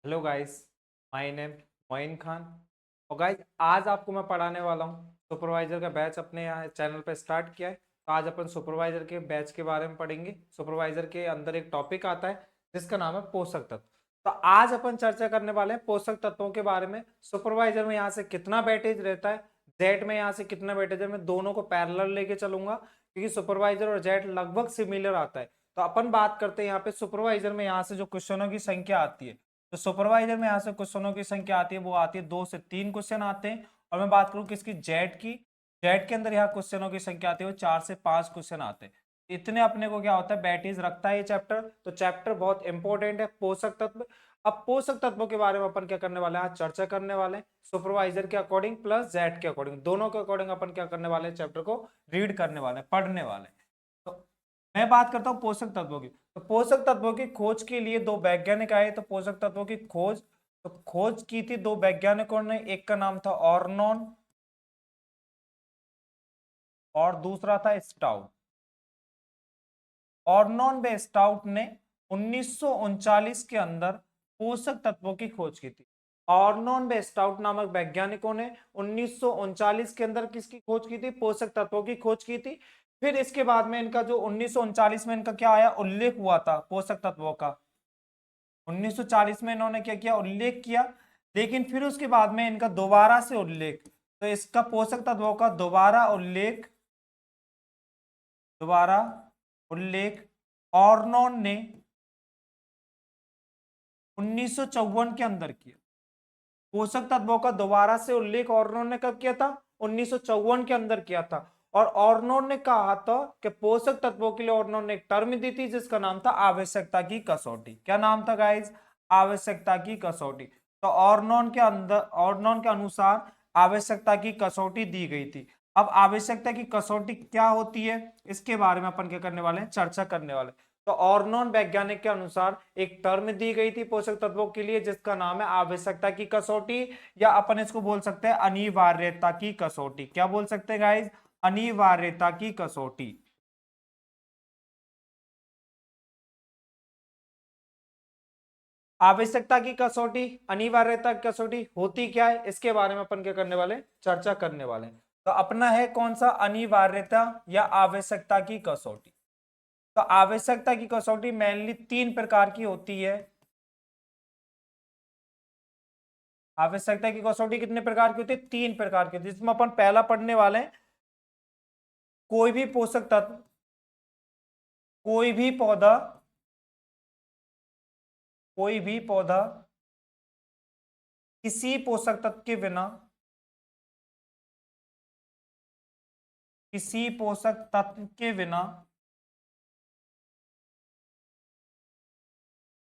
Hello guys, my name Moin Khan. और guys, आज आपको मैं पढ़ाने वाला हूँ। सुपरवाइजर का बैच अपने यहाँ चैनल पे स्टार्ट किया है। तो आज अपन सुपरवाइजर के बैच के बारे में पढ़ेंगे। सुपरवाइजर के अंदर एक टॉपिक आता है जिसका नाम है पोषक तत्व। तो आज अपन चर्चा करने वाले हैं पोषक तत्वों के बारे में। सुपरवाइजर में यहाँ से कितना वेटेज रहता है, जेट में यहाँ से कितना वेटेज है, मैं दोनों को पैरेलल लेके चलूंगा क्योंकि सुपरवाइजर और जेट लगभग सिमिलर आता है। तो अपन बात करते हैं यहाँ पे सुपरवाइजर में, यहाँ से जो क्वेश्चनों की संख्या आती है। तो सुपरवाइजर में यहाँ से क्वेश्चनों की संख्या आती है, वो आती है 2 से 3 क्वेश्चन आते हैं। और मैं बात करूं किसकी, जेट की। जेट के अंदर यहाँ क्वेश्चनों की संख्या आती है, वो 4 से 5 क्वेश्चन आते हैं। इतने अपने को क्या होता है, बैटेज रखता है ये चैप्टर। तो चैप्टर बहुत इंपॉर्टेंट है, पोषक तत्व। अब पोषक तत्वों के बारे में अपन क्या करने वाले हैं, आज चर्चा करने वाले हैं। सुपरवाइजर के अकॉर्डिंग प्लस जेट के अकॉर्डिंग, दोनों के अकॉर्डिंग अपन क्या करने वाले हैं, चैप्टर को रीड करने वाले हैं, पढ़ने वाले हैं। तो मैं बात करता हूँ पोषक तत्वों की। तो पोषक तत्वों की खोज के लिए दो वैज्ञानिक आए। तो पोषक तत्वों की खोज की थी दो वैज्ञानिकों ने। एक का नाम था ऑर्नोन और दूसरा था स्टाउट। ऑर्नोन व स्टाउट ने 1939 के अंदर पोषक तत्वों की खोज की थी। ऑर्नोन व स्टाउट नामक वैज्ञानिकों ने 1939 के अंदर किसकी खोज की थी, पोषक तत्वों की खोज की थी। फिर इसके बाद में इनका जो 1939 में इनका क्या आया, उल्लेख हुआ था पोषक तत्वों का। 1940 में इन्होंने क्या किया, उल्लेख किया। लेकिन फिर उसके बाद में इनका दोबारा से उल्लेख, तो इसका पोषक तत्वों का दोबारा उल्लेख ऑर्नोन ने 1954 के अंदर किया। पोषक तत्वों का दोबारा से उल्लेख ऑर्नोन ने कब किया था, 1954 के अंदर किया था। और ऑर्नोन ने कहा था कि पोषक तत्वों के लिए ऑर्नोन ने एक टर्म दी थी जिसका नाम था आवश्यकता की कसौटी। क्या नाम था गाइस, आवश्यकता की कसौटी। तो ऑर्नोन के अनुसार आवश्यकता की कसौटी दी गई थी। अब आवश्यकता की कसौटी क्या होती है, इसके बारे में अपन क्या करने वाले हैं, चर्चा करने वाले हैं। तो ऑर्नोन वैज्ञानिक के अनुसार एक टर्म दी गई थी पोषक तत्वों के लिए जिसका नाम है आवश्यकता की कसौटी, या अपन इसको बोल सकते हैं अनिवार्यता की कसौटी। क्या बोल सकते हैं गाइस, अनिवार्यता की कसौटी। आवश्यकता की कसौटी, अनिवार्यता की कसौटी होती क्या है, इसके बारे में अपन क्या करने वाले हैं, चर्चा करने वाले हैं। तो अपना है कौन सा, अनिवार्यता या आवश्यकता की कसौटी। तो आवश्यकता की कसौटी मेनली 3 प्रकार की होती है। आवश्यकता की कसौटी कितने प्रकार की होती है, 3 प्रकार की होती है, जिसमें अपन पहला पढ़ने वाले हैं, कोई भी पोषक तत्व, कोई भी पौधा कोई भी पौधा किसी पोषक तत्व के बिना, किसी पोषक तत्व के बिना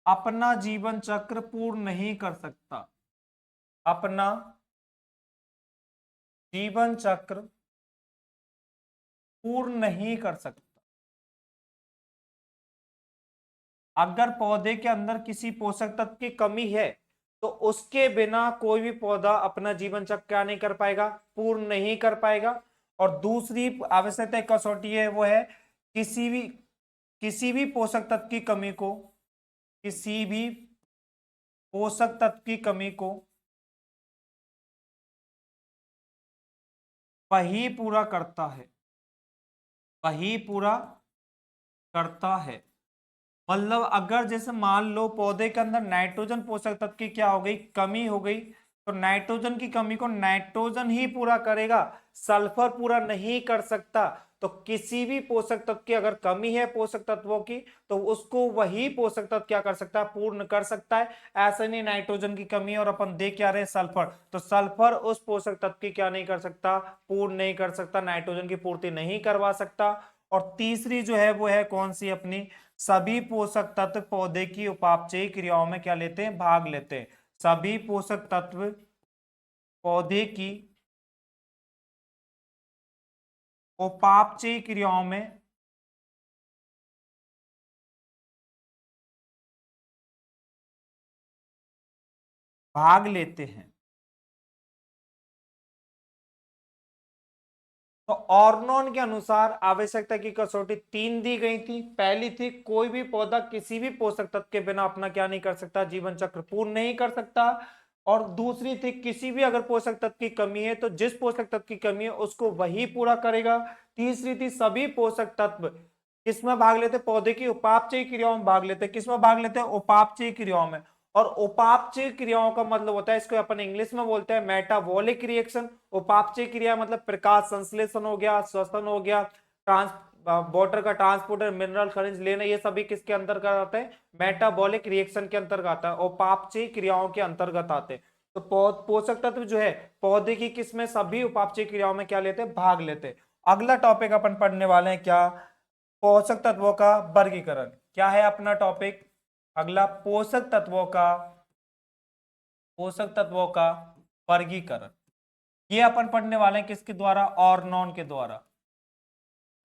अपना जीवन चक्र पूर्ण नहीं कर सकता। अपना जीवन चक्र पूर्ण नहीं कर सकता। अगर पौधे के अंदर किसी पोषक तत्व की कमी है तो उसके बिना कोई भी पौधा अपना जीवन चक्र क्या नहीं कर पाएगा, पूर्ण नहीं कर पाएगा। और दूसरी आवश्यकता एक कसौटी है, वो है किसी भी पोषक तत्व की कमी को, किसी भी पोषक तत्व की कमी को वही पूरा करता है, वही पूरा करता है। मतलब अगर जैसे मान लो पौधे के अंदर नाइट्रोजन पोषक तत्व की क्या हो गई, कमी हो गई, तो नाइट्रोजन की कमी को नाइट्रोजन ही पूरा करेगा, सल्फर पूरा नहीं कर सकता। तो किसी भी पोषक तत्व की अगर कमी है पोषक तत्वों की, तो उसको वही पोषक तत्व क्या कर सकता है, पूर्ण कर सकता है। ऐसा नहीं नाइट्रोजन की कमी है और अपन देख क्या रहे हैं, सल्फर, तो सल्फर उस पोषक तत्व की क्या नहीं कर सकता, पूर्ण नहीं कर सकता, नाइट्रोजन की पूर्ति नहीं करवा सकता। और तीसरी जो है वो है कौन सी अपनी, सभी पोषक तत्व पौधे की उपापचयी क्रियाओं में क्या लेते हैं, भाग लेते हैं। सभी पोषक तत्व पौधे की उपापचयी क्रियाओं में भाग लेते हैं। तो ऑर्नोन के अनुसार आवश्यकता की कसौटी 3 दी गई थी। पहली थी कोई भी पौधा किसी भी पोषक तत्व के बिना अपना क्या नहीं कर सकता, जीवन चक्र पूर्ण नहीं कर सकता। और दूसरी थी किसी भी अगर पोषक तत्व की कमी है तो जिस पोषक तत्व की कमी है उसको वही पूरा करेगा। तीसरी थी सभी पोषक तत्व किसमें भाग लेते, पौधे की उपापचयी क्रियाओं में भाग लेते। किसमें भाग लेते हैं, उपापचयी क्रियाओं में। और उपापचय क्रियाओं का मतलब होता है, इसको अपन इंग्लिश में बोलते हैं मेटाबॉलिक रिएक्शन। उपापचय क्रिया मतलब प्रकाश संश्लेषण हो गया, श्वसन हो गया, ट्रांस वाटर का ट्रांसपोर्टर, मिनरल खनिज लेना, ये सभी किसके अंतर्गत आते हैं, मेटाबॉलिक रिएक्शन के अंतर्गत आता है, उपापचय क्रियाओं के अंतर्गत आते हैं। तो पोषक तत्व जो है पौधे की किसमें, सभी उपापचय क्रियाओं में क्या लेते हैं, भाग लेते हैं। अगला टॉपिक अपन पढ़ने वाले हैं क्या, पोषक तत्वों का वर्गीकरण। क्या है अपना टॉपिक अगला, पोषक तत्वों का वर्गीकरण। ये अपन पढ़ने वाले हैं किसके द्वारा, ऑर्नोन के द्वारा।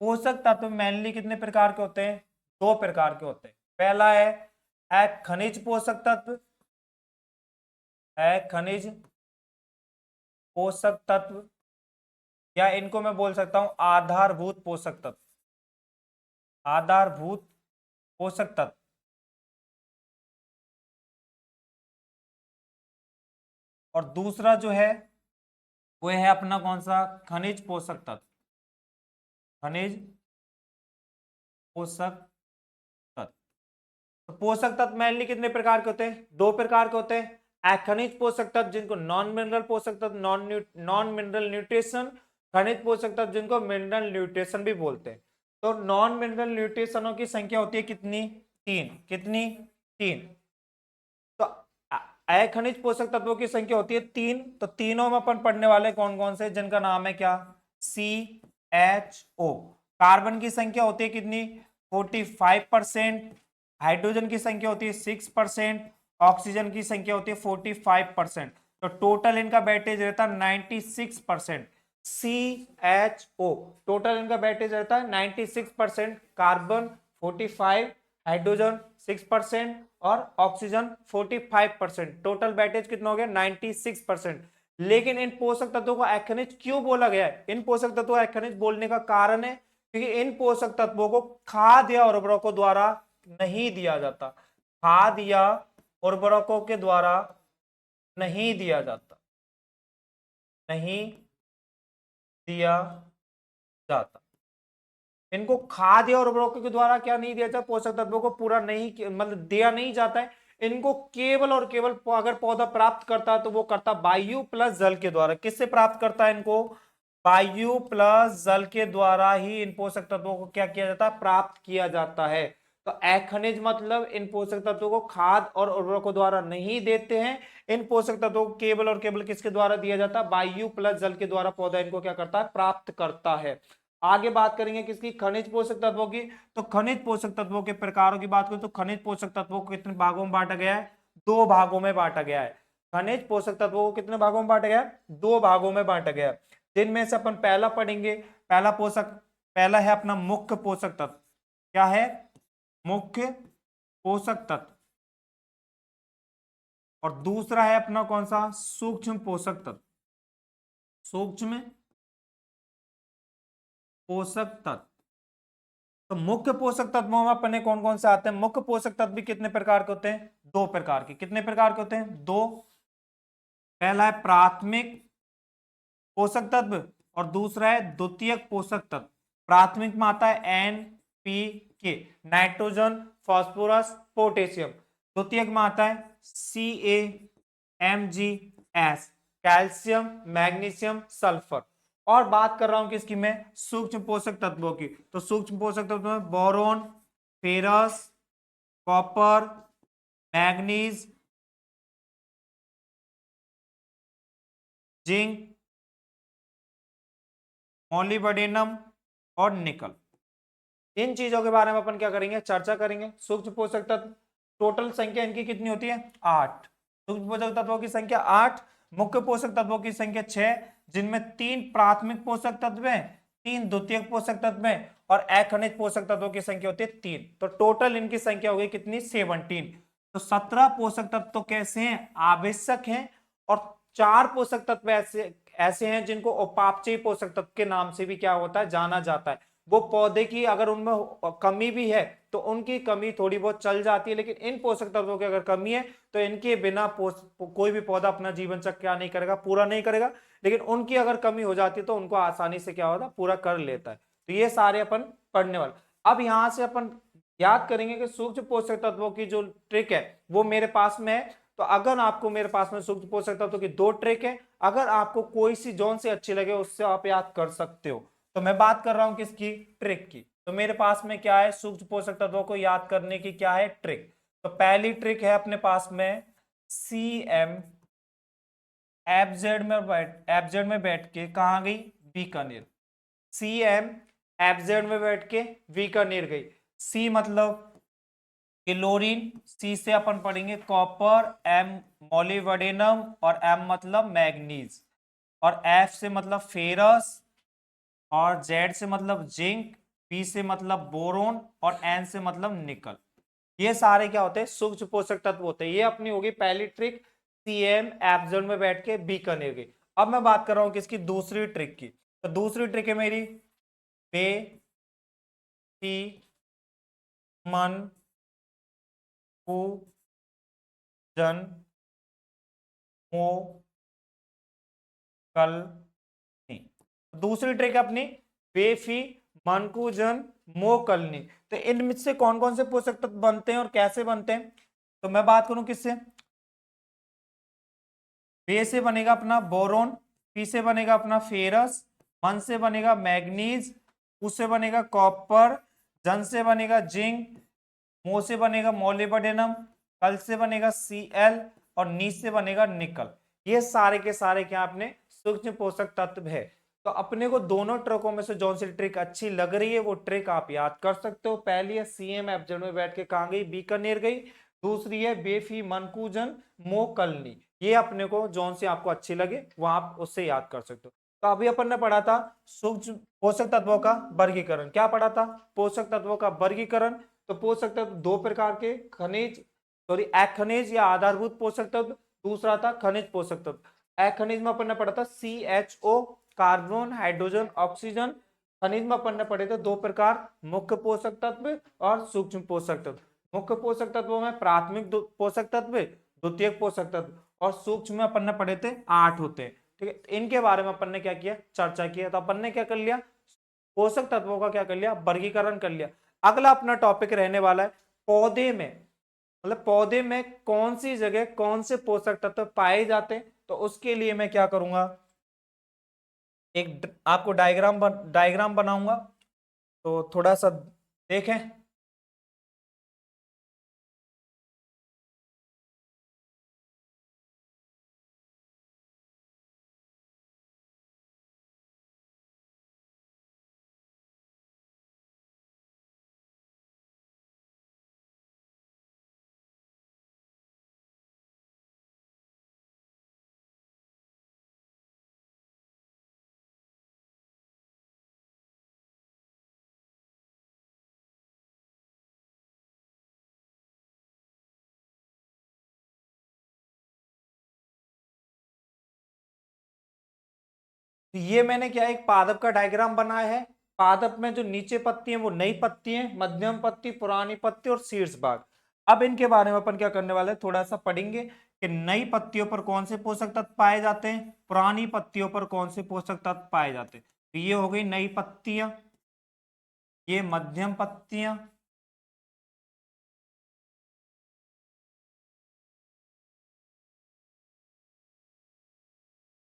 पोषक तत्व मेनली कितने प्रकार के होते हैं, 2 प्रकार के होते हैं। पहला है खनिज पोषक तत्व, खनिज पोषक तत्व, या इनको मैं बोल सकता हूं आधारभूत पोषक तत्व, आधारभूत पोषक तत्व। और दूसरा जो है वो है अपना कौन सा, खनिज पोषक तत्व, खनिज पोषक तत्व। तो पोषक तत्व मेनली कितने प्रकार के होते हैं, 2 प्रकार के होते हैं। खनिज पोषक तत्व जिनको नॉन मिनरल पोषक तत्व, नॉन मिनरल न्यूट्रिशन, खनिज पोषक तत्व जिनको मिनरल न्यूट्रिशन भी बोलते हैं। तो नॉन मिनरल न्यूट्रिशनों की संख्या होती है कितनी, 3। कितनी, 3। तो खनिज पोषक तत्वों की संख्या होती है 3। तो तीनों में अपन पढ़ने वाले कौन कौन से, जिनका नाम है क्या, CHO। कार्बन की संख्या होती है कितनी, 45%। हाइड्रोजन की संख्या होती है 6%। ऑक्सीजन की संख्या होती है 45%। तो टोटल इनका वेटेज रहता है 96%। CHO टोटल इनका वेटेज रहता है 96%। कार्बन 45, हाइड्रोजन 6% और ऑक्सीजन 45%। टोटल वेटेज कितना हो गया, 96%। लेकिन इन पोषक तत्वों को अखनिज क्यों बोला गया है, इन पोषक तत्वों को अखनिज बोलने का कारण है क्योंकि इन पोषक तत्वों को खाद या उर्वरकों द्वारा नहीं दिया जाता, खाद या उर्वरकों के द्वारा नहीं दिया जाता, नहीं दिया जाता। इनको खाद या उर्वरकों के द्वारा क्या नहीं दिया जाता, पोषक तत्वों को पूरा नहीं मतलब दिया नहीं जाता है। इनको केवल और केवल अगर पौधा प्राप्त करता है तो वो करता वायु प्लस जल के द्वारा। किससे प्राप्त करता है इनको, वायु प्लस जल के द्वारा ही इन पोषक तत्वों को क्या किया जाता है, प्राप्त किया जाता है। तो अखनिज मतलब इन पोषक तत्वों को खाद और उर्वरकों द्वारा नहीं देते हैं। इन पोषक तत्वों को केवल और केवल किसके द्वारा दिया जाता है, वायु प्लस जल के द्वारा पौधा इनको क्या करता है, प्राप्त करता है। आगे बात करेंगे किसकी, खनिज पोषक तत्वों की। तो खनिज पोषक तत्वों के प्रकारों की बात करें तो खनिज पोषक तत्वों को कितने भागों में बांटा गया है, 2 भागों में बांटा गया है। खनिज पोषक तत्वों को कितने भागों में बांटा गया है, 2 भागों में बांटा गया है। जिनमें से अपन पहला पढ़ेंगे, पहला है अपना मुख्य पोषक तत्व। क्या है, मुख्य पोषक तत्व। और दूसरा है अपना कौन सा, सूक्ष्म पोषक तत्व, सूक्ष्म पोषक तत्व। तो मुख्य पोषक तत्वों में अपने कौन कौन से आते हैं, मुख्य पोषक तत्व भी कितने प्रकार के होते हैं, 2 प्रकार के। कितने प्रकार के होते हैं, 2। पहला है प्राथमिक पोषक तत्व और दूसरा है द्वितीयक पोषक तत्व। प्राथमिक में आता है NPK, नाइट्रोजन, फास्फोरस, पोटेशियम। द्वितीयक में आता है CaMgS, कैल्शियम, मैग्नीशियम, सल्फर। और बात कर रहा हूं किसकी मैं, सूक्ष्म पोषक तत्वों की। तो सूक्ष्म पोषक तत्वों में boron, ferrous, copper, manganese, zinc, molybdenum और निकल। इन चीजों के बारे में अपन क्या करेंगे, चर्चा करेंगे। सूक्ष्म पोषक तत्व टोटल संख्या इनकी कितनी होती है, 8। सूक्ष्म पोषक तत्वों की संख्या 8, मुख्य पोषक तत्वों की संख्या 6, जिनमें 3 प्राथमिक पोषक तत्व हैं, 3 द्वितीयक पोषक तत्व हैं और अखनिज पोषक तत्वों की संख्या होती है 3। तो टोटल इनकी संख्या हो गई कितनी, 17। तो 17 पोषक तत्व तो कैसे हैं, आवश्यक हैं। और 4 पोषक तत्व ऐसे हैं जिनको उपापचयी पोषक तत्व के नाम से भी क्या होता है, जाना जाता है। वो पौधे की अगर उनमें कमी भी है तो उनकी कमी थोड़ी बहुत चल जाती है, लेकिन इन पोषक तत्वों की अगर कमी है तो इनके बिना कोई भी पौधा अपना जीवन चक्र क्या नहीं करेगा, पूरा नहीं करेगा। लेकिन उनकी अगर कमी हो जाती है तो उनको आसानी से क्या होता है, पूरा कर लेता है। तो ये सारे अपन पढ़ने वाले। अब यहां से अपन याद करेंगे कि सूक्ष्म पोषक तत्वों की जो ट्रिक है वो मेरे पास में है। तो अगर आपको मेरे पास में सूक्ष्म पोषक तत्वों की दो ट्रिक है, अगर आपको कोई सी जोन से अच्छी लगे उससे आप याद कर सकते हो। तो मैं बात कर रहा हूं किसकी, ट्रिक की। तो मेरे पास में क्या है, सूक्ष्म पोषक तत्वों को याद करने की क्या है, ट्रिक। तो पहली ट्रिक है अपने पास में सी एम एफजेड में बैठ के कहां गई, बीकानेर। सी एम एफजेड में बैठ के बीकानेर गई। सी मतलब क्लोरीन, सी से अपन पढ़ेंगे कॉपर, एम मोलिब्डेनम और एम मतलब मैग्नीज, और एफ से मतलब फेरस, और जेड से मतलब जिंक, पी से मतलब बोरोन और एन से मतलब निकल। ये सारे क्या होते हैं, सूक्ष्म पोषक तत्व होते हैं। ये अपनी होगी पहली ट्रिक, सीएम एब्जोन में बैठ के बी करने की। अब मैं बात कर रहा हूं किसकी, दूसरी ट्रिक की। तो दूसरी ट्रिक है मेरी बे सी मन कु जन मो कल नहीं। दूसरी ट्रिक अपनी बेफी मनकूजन मोकलनी। तो इनमें से कौन कौन से पोषक तत्व बनते हैं और कैसे बनते हैं। तो मैं बात करूं किससे, बे से बनेगा अपना बोरोन, पी से बनेगा अपना फेरस, मन से बनेगा मैग्नीज, उससे बनेगा कॉपर, जन से बनेगा जिंक, मो से बनेगा मोलिब्डेनम, कल से बनेगा Cl और नी से बनेगा निकल। ये सारे के सारे क्या अपने सूक्ष्म पोषक तत्व है। तो अपने को दोनों ट्रिकों में से जो सी ट्रिक अच्छी लग रही है वो ट्रिक आप याद कर सकते हो। पहली है सीएम एफजेड में बैठ के कहां गई, बीकानेर गई। दूसरी है बेफी मनकूजन मोकलनी। ये अपने को जोन से आपको अच्छी लगे वो आप उससे याद कर सकते हो। तो अभी अपन ने पढ़ा था सूक्ष्म पोषक तत्वों का वर्गीकरण। क्या पढ़ा था, पोषक तत्वों का वर्गीकरण। तो पोषक तत्व दो प्रकार के, खनिज सॉरी अखनिज या आधारभूत पोषक तत्व, दूसरा था खनिज पोषक तत्व। अखनिज में अपन ने पढ़ा था CHO, कार्बन, हाइड्रोजन, ऑक्सीजन। खनिज में अपन ने पढ़े थे दो प्रकार, मुख्य पोषक तत्व और सूक्ष्म पोषक तत्व। मुख्य पोषक तत्वों में प्राथमिक पोषक तत्व, द्वितीयक पोषक तत्व और सूक्ष्म में अपन ने पढ़े थे 8 होते हैं। ठीक है, इनके बारे में अपन ने क्या किया, चर्चा किया। तो अपन ने क्या कर लिया, पोषक तत्वों का क्या कर लिया, वर्गीकरण कर लिया। अगला अपना टॉपिक रहने वाला है पौधे में, मतलब पौधे में कौन सी जगह कौन से पोषक तत्व पाए जाते हैं। तो उसके लिए मैं क्या करूंगा, एक आपको डायग्राम बनाऊंगा। तो थोड़ा सा देखें। तो ये मैंने क्या एक पादप का डायग्राम बनाया है। पादप में जो नीचे पत्ती है वो नई पत्ती है, मध्यम पत्ती, पुरानी पत्ती और शीर्ष भाग। अब इनके बारे में अपन क्या करने वाले हैं, थोड़ा सा पढ़ेंगे कि नई पत्तियों पर कौन से पोषक तत्व पाए जाते हैं, पुरानी पत्तियों पर कौन से पोषक तत्व पाए जाते हैं। तो ये हो गई नई पत्तियां, ये मध्यम पत्तियां,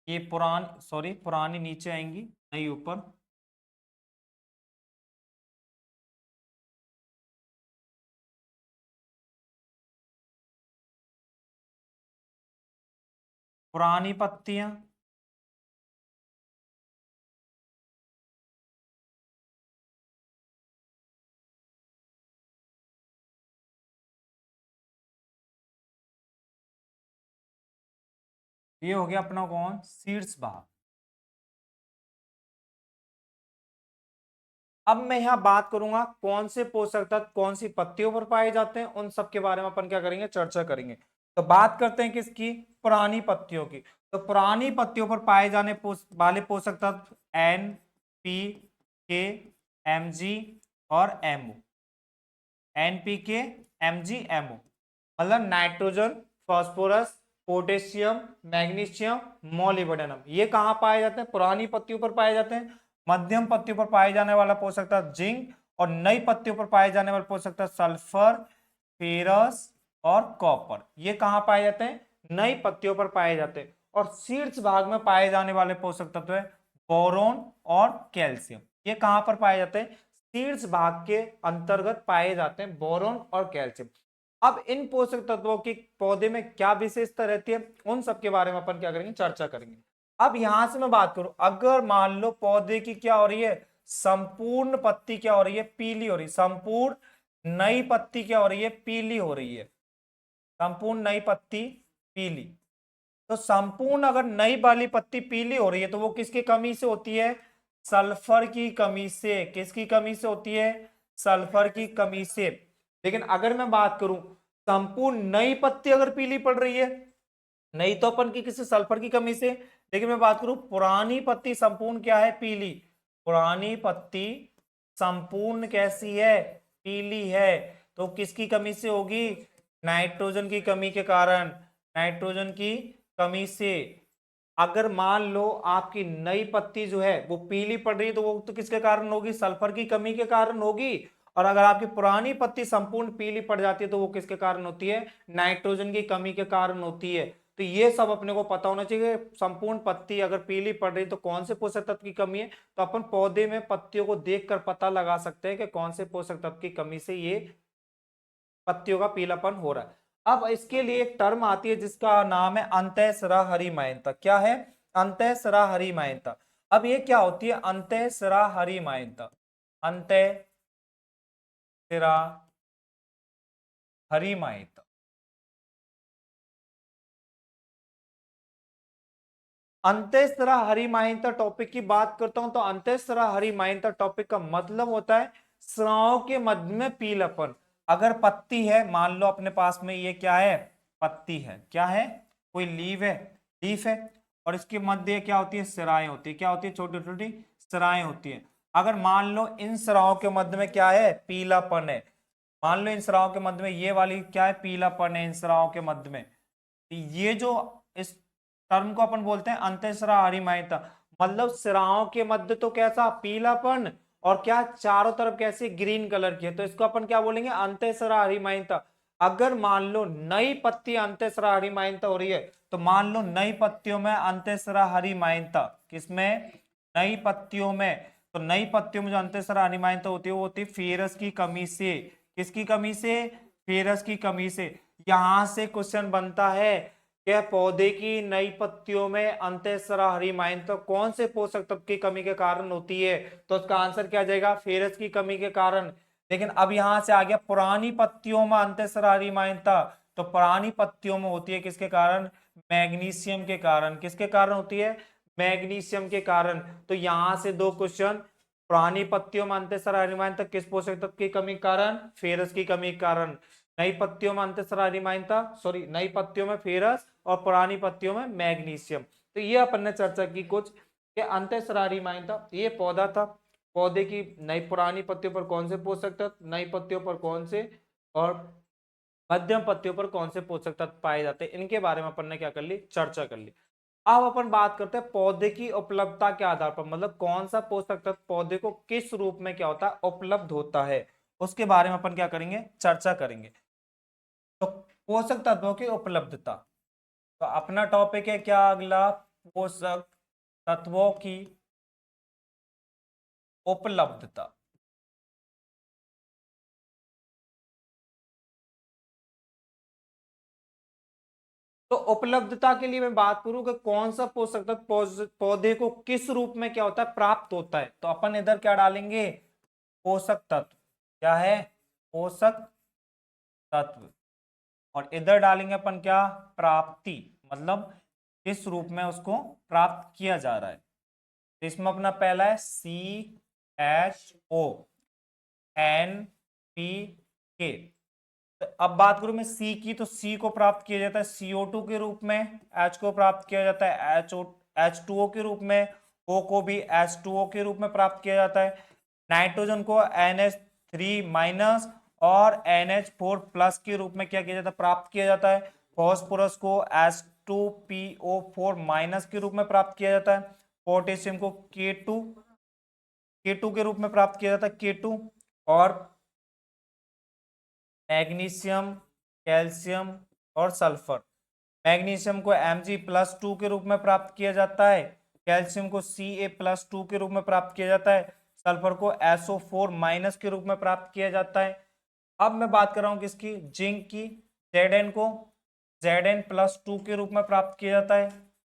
ये पुरानी नीचे आएंगी, नई ऊपर। पुरानी पत्तियां, ये हो गया अपना कौन, शीर्ष भाग। अब मैं यहाँ बात करूंगा कौन से पोषक तत्व कौन सी पत्तियों पर पाए जाते हैं, उन सब के बारे में अपन क्या करेंगे, चर्चा करेंगे। तो बात करते हैं किसकी, पुरानी पत्तियों की। तो पुरानी पत्तियों पर पाए जाने वाले पोषक तत्व एन, पी, के, एमजी और एमओ। एनपीके, एमजी, एमओ मतलब nitrogen, phosphorus, potassium, magnesium, molybdenum. ये कहाँ पाए जाते हैं, पुरानी पत्तियों पर पाए जाते हैं। मध्यम पत्तियों पर पाए जाने वाला पोषक तत्व जिंक और नई पत्तियों पर पाए जाने वाले पोषक तत्व सल्फर, फेरस और कॉपर। ये कहाँ पाए जाते हैं, नई पत्तियों पर पाए जाते हैं। और शीर्ष भाग में पाए जाने वाले पोषक तत्व है बोरोन और कैल्शियम। ये कहाँ पर पाए जाते हैं, शीर्ष भाग के अंतर्गत पाए जाते हैं बोरोन और कैल्शियम। अब इन पोषक तत्वों की पौधे में क्या विशेषता रहती है, उन सब के बारे में अपन क्या करेंगे, चर्चा करेंगे। अब यहां से मैं बात करूं, अगर मान लो पौधे की क्या हो रही है, संपूर्ण पत्ती क्या हो रही है, पीली हो रही है। संपूर्ण नई पत्ती क्या हो रही है, पीली हो रही है। संपूर्ण नई पत्ती पीली। तो संपूर्ण अगर नई वाली पत्ती पीली हो रही है तो वो किसकी कमी से होती है, सल्फर की कमी से। किसकी कमी से होती है, सल्फर की कमी से। लेकिन अगर मैं बात करूं, संपूर्ण नई पत्ती अगर पीली पड़ रही है, नहीं तो अपन की किसी सल्फर की कमी से। लेकिन मैं बात करूं पुरानी पत्ती संपूर्ण क्या है, पीली। पुरानी पत्ती संपूर्ण कैसी है, पीली है। तो किसकी कमी से होगी, नाइट्रोजन की कमी के कारण। नाइट्रोजन की कमी से। अगर मान लो आपकी नई पत्ती जो है वो पीली पड़ रही है तो वो तो किसके कारण होगी, सल्फर की कमी के कारण होगी। और अगर आपकी पुरानी पत्ती संपूर्ण पीली पड़ जाती है तो वो किसके कारण होती है, नाइट्रोजन की कमी के कारण होती है। तो ये सब अपने को पता होना चाहिए। संपूर्ण पत्ती अगर पीली पड़ रही है तो कौन से पोषक तत्व की कमी है, तो अपन पौधे में पत्तियों को देखकर पता लगा सकते हैं कि कौन से पोषक तत्व की कमी से ये पत्तियों का पीलापन हो रहा है। अब इसके लिए एक टर्म आती है जिसका नाम है अंतःसरा हरिमायनता। क्या है, अंतःसरा हरिमायनता। अब ये क्या होती है, अंतःसरा हरिमायनता। अंतःसरा हरिमायनता। अंतःसरा हरिमायनता टॉपिक की बात करता हूं तो अंतःसरा हरिमायनता टॉपिक का मतलब होता है स्राव के मध्य में पीलापन। अगर पत्ती है, मान लो अपने पास में ये क्या है, पत्ती है, क्या है, कोई लीव है, लीफ है, और इसके मध्य क्या होती है, सिराएं होती है। क्या होती है, छोटी छोटी सिराएं होती है। अगर मान लो इन सिराओं के मध्य में क्या है, पीलापन है। मान लो इन सिराओं के मध्य में ये वाली क्या है, पीलापन है इन सिराओं के मध्य में। ये जो इस टर्म को अपन बोलते हैं अंतःसरा हरिमायिता। मतलब सिराओं के मध्य तो कैसा पीलापन, और क्या चारों तरफ कैसे ग्रीन कलर की है, तो इसको अपन क्या बोलेंगे, अंतःसरा हरिमायिता। अगर मान लो नई पत्ती अंतःसरा हरिमायिता हो रही है तो मान लो नई पत्तियों में अंतःसरा हरिमायिता, किसमें, नई पत्तियों में। तो नई पत्तियों में जो अंतःसरा हरिमायिता होती है वो होती है फेरस की कमी से। किसकी कमी से, फेरस की कमी से। यहां से क्वेश्चन बनता है कि पौधे की नई पत्तियों में अंतःसरा हरिमायिता कौन से पोषक तत्व की कमी के कारण होती है, तो उसका आंसर क्या जाएगा, फेरस की कमी के कारण। लेकिन अब यहां से आ गया पुरानी पत्तियों में अंतःसरा हरिमायिता, तो पुरानी पत्तियों में होती है किसके कारण, मैग्नीशियम के कारण। किसके कारण होती है, मैग्नीशियम के कारण। तो यहां से दो क्वेश्चन, पुरानी पत्तियों में अंतःसरा हरिमायिता किस पोषक तत्व की कमी के कारण, फेरस की कमी के कारण। नई पत्तियों में अंतःसरा हरिमायिता, सॉरी नई पत्तियों में फेरस और पुरानी पत्तियों में मैग्नीशियम। तो ये अपन ने चर्चा की कुछ कि अंतःसरा हरिमायिता ये पौधा था, पौधे की नई पुरानी पत्तियों पर कौन से पोषक तत्व, नई पत्तियों पर कौन से, और मध्यम पत्तियों पर कौन से पोषक तत्व पाए जाते हैं, इनके बारे में अपन ने क्या कर ली, चर्चा कर ली। अब अपन बात करते हैं पौधे की उपलब्धता के आधार पर, मतलब कौन सा पोषक तत्व पौधे को किस रूप में क्या होता है, उपलब्ध होता है, उसके बारे में अपन क्या करेंगे, चर्चा करेंगे। तो पोषक तत्वों की उपलब्धता, तो अपना टॉपिक है क्या अगला, पोषक तत्वों की उपलब्धता। तो उपलब्धता के लिए मैं बात करूं कि कौन सा पोषक तत्व पौधे को किस रूप में क्या होता है, प्राप्त होता है, तो अपन इधर क्या डालेंगे, पोषक तत्व। क्या है, पोषक तत्व। और इधर डालेंगे अपन क्या, प्राप्ति, मतलब किस रूप में उसको प्राप्त किया जा रहा है। तो इसमें अपना पहला है CHO, NPK। तो अब बात करूं मैं सी की, तो सी को प्राप्त किया जाता है CO2 के रूप में, H को प्राप्त किया जाता है H2O के रूप में, O को भी H2O के रूप में प्राप्त किया जाता है, नाइट्रोजन को NH3- और NH4+ के रूप में क्या किया जाता है, प्राप्त किया जाता है, फॉस्फोरस को H2PO4- के रूप में प्राप्त किया जाता है, पोटेशियम को K2 के रूप में प्राप्त किया जाता है K2, और मैग्नीशियम, कैल्शियम और सल्फर, मैग्नीशियम को Mg+2 के रूप में प्राप्त किया जाता है, कैल्शियम को Ca+2 के रूप में प्राप्त किया जाता है, सल्फर को SO4- के रूप में प्राप्त किया जाता है। अब मैं बात कर रहा हूं किसकी, जिंक की, Zn को Zn+2 के रूप में प्राप्त किया जाता है,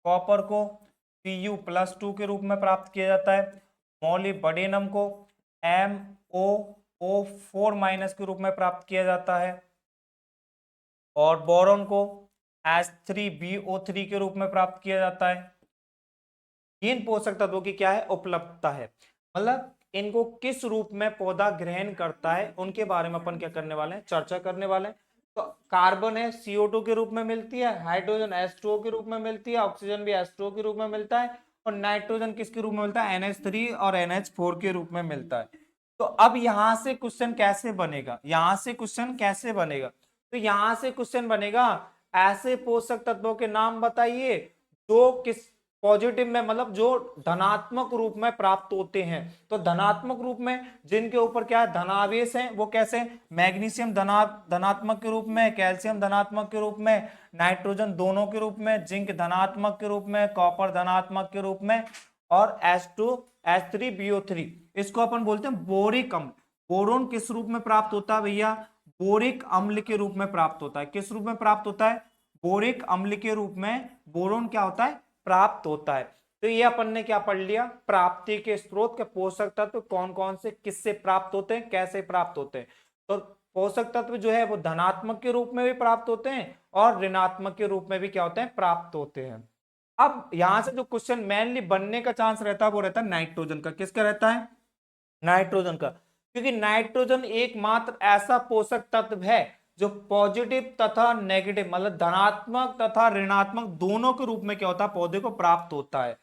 कॉपर को Cu+2 के रूप में प्राप्त किया जाता है, मोलिब्डेनम को MoO4- के रूप में प्राप्त किया जाता है, और बोरॉन को H3BO3 के रूप में प्राप्त किया जाता है। इन पोषक तत्वों की क्या है, उपलब्धता है, मतलब इनको किस रूप में पौधा ग्रहण करता है उनके बारे में अपन क्या करने वाले हैं, चर्चा करने वाले हैं। तो कार्बन है CO2 के रूप में मिलती है, हाइड्रोजन H2O के रूप में मिलती है, ऑक्सीजन भी H2O के रूप में मिलता है, और नाइट्रोजन किसके रूप में मिलता है, NH3 और NH4 के रूप में मिलता है। तो अब यहां से क्वेश्चन कैसे बनेगा, यहां से क्वेश्चन कैसे बनेगा, तो यहां से क्वेश्चन बनेगा ऐसे पोषक तत्वों के नाम बताइए जो किस पॉजिटिव में, मतलब जो धनात्मक रूप में प्राप्त होते हैं। तो धनात्मक रूप में जिनके ऊपर क्या है, धनावेश है, वो कैसे, मैग्नीशियम धनात्मक के रूप में, कैल्शियम धनात्मक के रूप में, नाइट्रोजन दोनों के रूप में, जिंक धनात्मक के रूप में, कॉपर धनात्मक के रूप में, और H2H3BO3 इसको अपन बोलते हैं बोरिक अम्ल। बोरोन किस रूप में प्राप्त होता है भैया, बोरिक अम्ल के रूप में प्राप्त होता है। किस रूप में प्राप्त होता है, बोरिक अम्ल के रूप में बोरोन क्या होता है, प्राप्त होता है। तो ये अपन ने क्या पढ़ लिया, प्राप्ति के स्रोत के पोषक तत्व कौन कौन से किससे प्राप्त होते हैं, कैसे प्राप्त होते हैं। तो पोषक तत्व जो है वो धनात्मक के रूप में भी प्राप्त होते हैं और ऋणात्मक के रूप में भी क्या होते हैं, प्राप्त होते हैं। अब यहां से जो क्वेश्चन मेनली बनने का चांस रहता है वो रहता है नाइट्रोजन का। किसका रहता है, नाइट्रोजन का, क्योंकि नाइट्रोजन एकमात्र ऐसा पोषक तत्व है जो पॉजिटिव तथा नेगेटिव, मतलब धनात्मक तथा ऋणात्मक दोनों के रूप में क्या होता है, पौधे को प्राप्त होता है।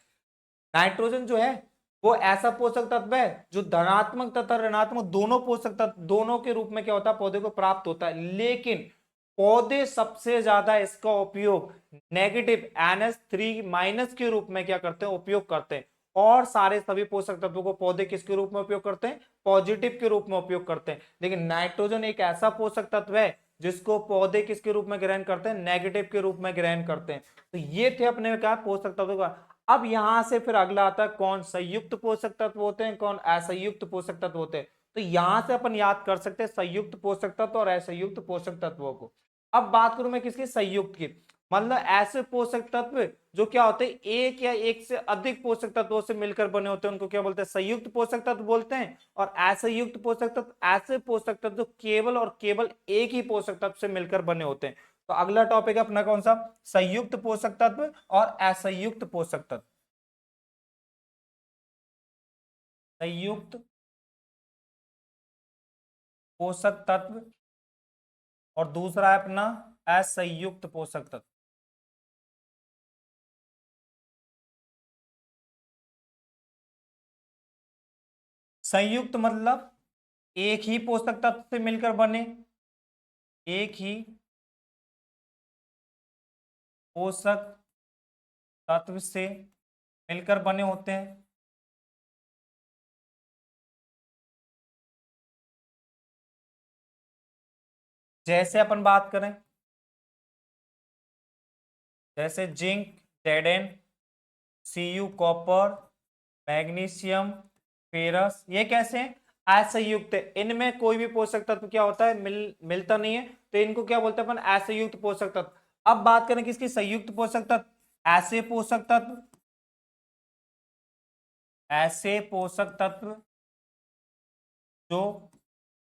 नाइट्रोजन जो है वो ऐसा पोषक तत्व है जो धनात्मक तथा ऋणात्मक दोनों पोषक तत्व दोनों के रूप में क्या होता है, पौधे को प्राप्त होता है। लेकिन पौधे सबसे ज्यादा इसका उपयोग नेगेटिव NH3- के रूप में क्या करते हैं, उपयोग करते हैं। और सारे सभी पोषक तत्वों को पौधे किसके रूप में उपयोग करते हैं, पॉजिटिव के रूप में उपयोग करते हैं। लेकिन नाइट्रोजन एक ऐसा पोषक तत्व है जिसको पौधे किसके रूप में ग्रहण करते हैं, नेगेटिव के रूप में ग्रहण करते हैं। तो ये थे अपने क्या पोषक तत्वों का। अब यहां से फिर अगला आता है कौन संयुक्त पोषक तत्व होते हैं, कौन असंयुक्त पोषक तत्व होते हैं। तो यहां से अपन याद कर सकते हैं संयुक्त पोषक तत्व और असंयुक्त पोषक तत्वों को। अब बात करूं मैं किसकी, संयुक्त की, मतलब ऐसे पोषक तत्व जो क्या होते हैं एक या एक से अधिक पोषक तत्वों से मिलकर बने होते हैं, उनको क्या बोलते हैं, संयुक्त पोषक तत्व बोलते हैं। और असंयुक्त पोषक तत्व ऐसे पोषक तत्व जो केवल और केवल एक ही पोषक तत्व से मिलकर बने होते हैं। तो अगला टॉपिक है अपना कौन सा, संयुक्त पोषक तत्व और असंयुक्त पोषक तत्व। संयुक्त पोषक तत्व और दूसरा है अपना असंयुक्त पोषक तत्व। संयुक्त मतलब एक ही पोषक तत्व से मिलकर बने, एक ही पोषक तत्व से मिलकर बने होते हैं। जैसे अपन बात करें, जैसे zinc Zn, Cu copper, magnesium ferrous, ये कैसे हैं, असंयुक्त है। इनमें कोई भी पोषक तत्व क्या होता है, मिलता नहीं है, तो इनको क्या बोलते हैं अपन, असंयुक्त पोषक तत्व। अब बात करें किसकी, संयुक्त पोषक तत्व, ऐसे पोषक तत्व, ऐसे पोषक तत्व जो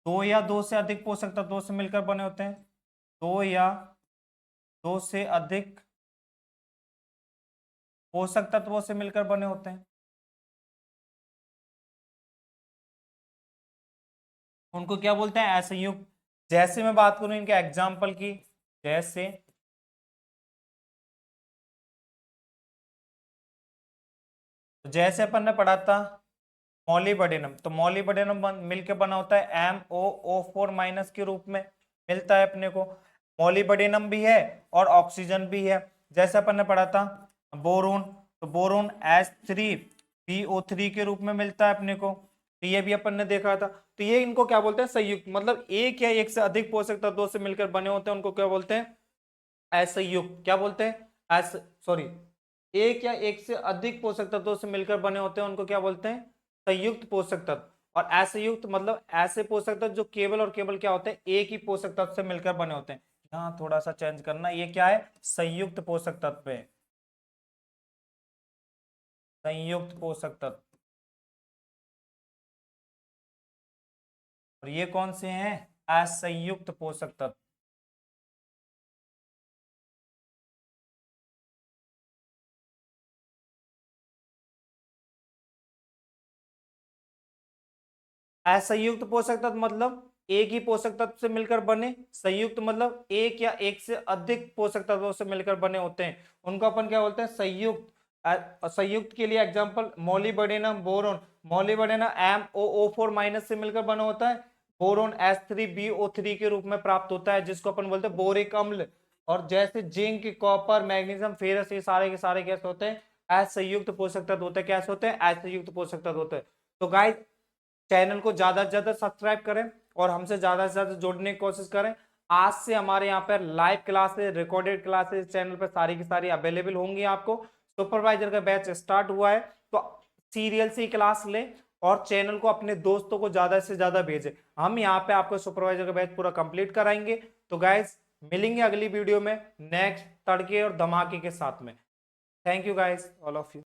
दो या दो से अधिक पोषक तत्वों से मिलकर बने होते हैं, दो या दो से अधिक पोषक तत्वों से मिलकर बने होते हैं, उनको क्या बोलते हैं, असंयुक्त। जैसे मैं बात करूं इनके एग्जाम्पल की, जैसे अपन ने पढ़ा था मॉलिबडेनम, तो मॉलिबडेनम मिलकर बना होता है MOO4- के रूप में मिलता है अपने को। मॉलिबडेनम भी है और ऑक्सीजन भी है। जैसे अपन ने पढ़ा था बोरोन, तो बोरोन H3PO3 के रूप में मिलता है अपने को, तो ये भी अपन ने देखा था। तो ये इनको क्या बोलते हैं, संयुक्त, मतलब एक या एक से अधिक पोषक तत्वों से मिलकर बने होते हैं, उनको क्या बोलते हैं, असंयुक्त। क्या बोलते हैं, एस सॉरी एक या एक से अधिक पोषक तत्वों से मिलकर बने होते हैं, उनको क्या बोलते हैं, संयुक्त पोषक तत्व। और असंयुक्त मतलब ऐसे पोषक तत्व जो केवल और केवल क्या होते हैं, एक ही पोषक तत्व से मिलकर बने होते हैं। यहाँ थोड़ा सा चेंज करना, ये क्या है, संयुक्त पोषक तत्व है, संयुक्त पोषक तत्व। और ये कौन से हैं, असंयुक्त पोषक तत्व। असंयुक्त पोषक तत्व मतलब एक ही पोषक तत्व से मिलकर बने, संयुक्त मतलब एक या एक से अधिक पोषक तत्वों से मिलकर बने होते हैं, उनको अपन क्या बोलते हैं, संयुक्त। संयुक्त के लिए एग्जांपल मॉलिबडेनम, बोरोन। मॉलिबडेनम MOO4- से मिलकर बना होता है, बोरोन H3BO3 के रूप में प्राप्त होता है, जिसको अपन बोलते हैं बोरिक अम्ल। और जैसे जिंक, कॉपर, मैग्नीशियम, फेरस, ये सारे के सारे कैसे होते हैं, असंयुक्त पोषक तत्व होते हैं। कैसे होते हैं, असंयुक्त पोषक तत्व होते हैं। तो गाइस चैनल को ज्यादा से ज्यादा सब्सक्राइब करें और हमसे ज्यादा से ज्यादा जुड़ने की कोशिश करें। आज से हमारे यहाँ पर live classes, recorded classes channel पर सारी की सारी अवेलेबल होंगी आपको। सुपरवाइजर का बैच स्टार्ट हुआ है, तो सीरियल से क्लास लें और चैनल को अपने दोस्तों को ज्यादा से ज्यादा भेजें। हम यहाँ पे आपको सुपरवाइजर का बैच पूरा कंप्लीट कराएंगे। तो गाइज मिलेंगे अगली वीडियो में नेक्स्ट तड़के और धमाके के साथ में। Thank you guys all of you.